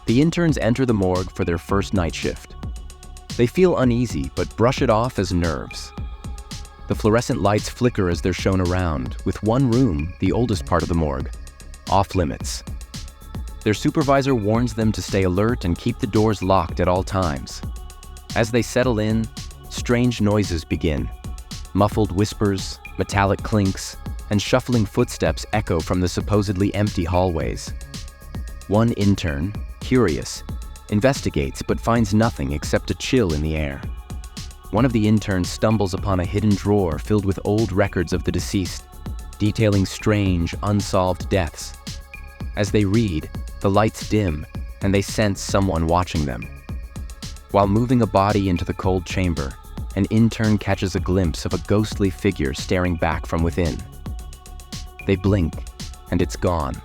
The interns enter the morgue for their first night shift. They feel uneasy, but brush it off as nerves. The fluorescent lights flicker as they're shown around, with one room, the oldest part of the morgue, off limits. Their supervisor warns them to stay alert and keep the doors locked at all times. As they settle in, strange noises begin. Muffled whispers, metallic clinks, and shuffling footsteps echo from the supposedly empty hallways. One intern, curious, investigates but finds nothing except a chill in the air. One of the interns stumbles upon a hidden drawer filled with old records of the deceased, detailing strange, unsolved deaths. As they read, the lights dim, and they sense someone watching them. While moving a body into the cold chamber, an intern catches a glimpse of a ghostly figure staring back from within. They blink, and it's gone,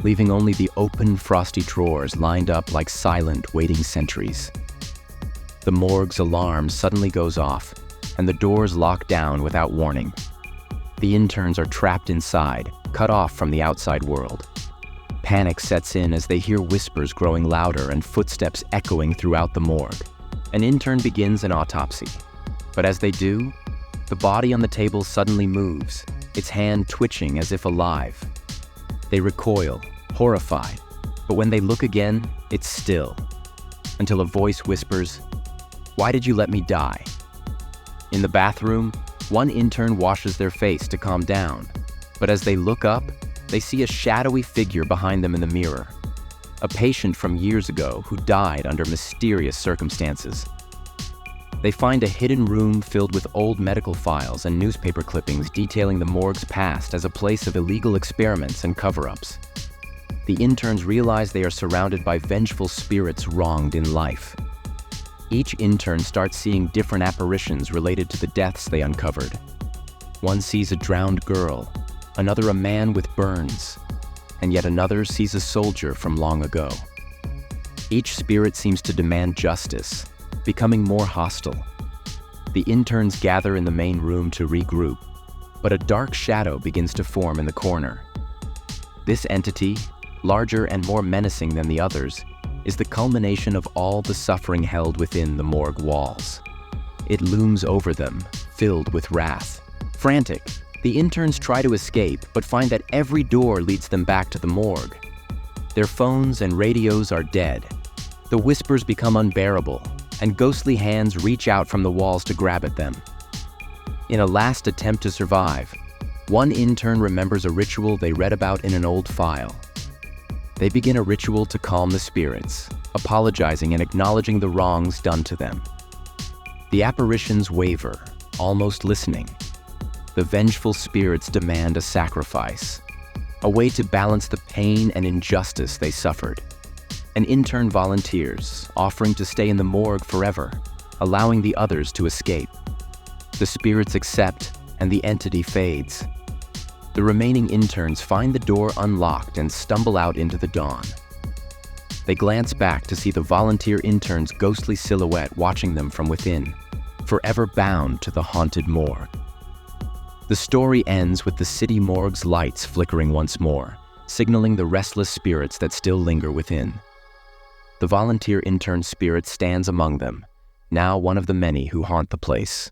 leaving only the open, frosty drawers lined up like silent, waiting sentries. The morgue's alarm suddenly goes off, and the doors lock down without warning. The interns are trapped inside, cut off from the outside world. Panic sets in as they hear whispers growing louder and footsteps echoing throughout the morgue. An intern begins an autopsy. But as they do, the body on the table suddenly moves, its hand twitching as if alive. They recoil, horrified, but when they look again, it's still, until a voice whispers, "Why did you let me die?" In the bathroom, one intern washes their face to calm down, but as they look up, they see a shadowy figure behind them in the mirror, a patient from years ago who died under mysterious circumstances. They find a hidden room filled with old medical files and newspaper clippings detailing the morgue's past as a place of illegal experiments and cover-ups. The interns realize they are surrounded by vengeful spirits wronged in life. Each intern starts seeing different apparitions related to the deaths they uncovered. One sees a drowned girl, another a man with burns, and yet another sees a soldier from long ago. Each spirit seems to demand justice, becoming more hostile. The interns gather in the main room to regroup, but a dark shadow begins to form in the corner. This entity, larger and more menacing than the others, is the culmination of all the suffering held within the morgue walls. It looms over them, filled with wrath. Frantic, the interns try to escape, but find that every door leads them back to the morgue. Their phones and radios are dead. The whispers become unbearable, and ghostly hands reach out from the walls to grab at them. In a last attempt to survive, one intern remembers a ritual they read about in an old file. They begin a ritual to calm the spirits, apologizing and acknowledging the wrongs done to them. The apparitions waver, almost listening. The vengeful spirits demand a sacrifice, a way to balance the pain and injustice they suffered. An intern volunteers, offering to stay in the morgue forever, allowing the others to escape. The spirits accept, and the entity fades. The remaining interns find the door unlocked and stumble out into the dawn. They glance back to see the volunteer intern's ghostly silhouette watching them from within, forever bound to the haunted morgue. The story ends with the city morgue's lights flickering once more, signaling the restless spirits that still linger within. The volunteer intern spirit stands among them, now one of the many who haunt the place.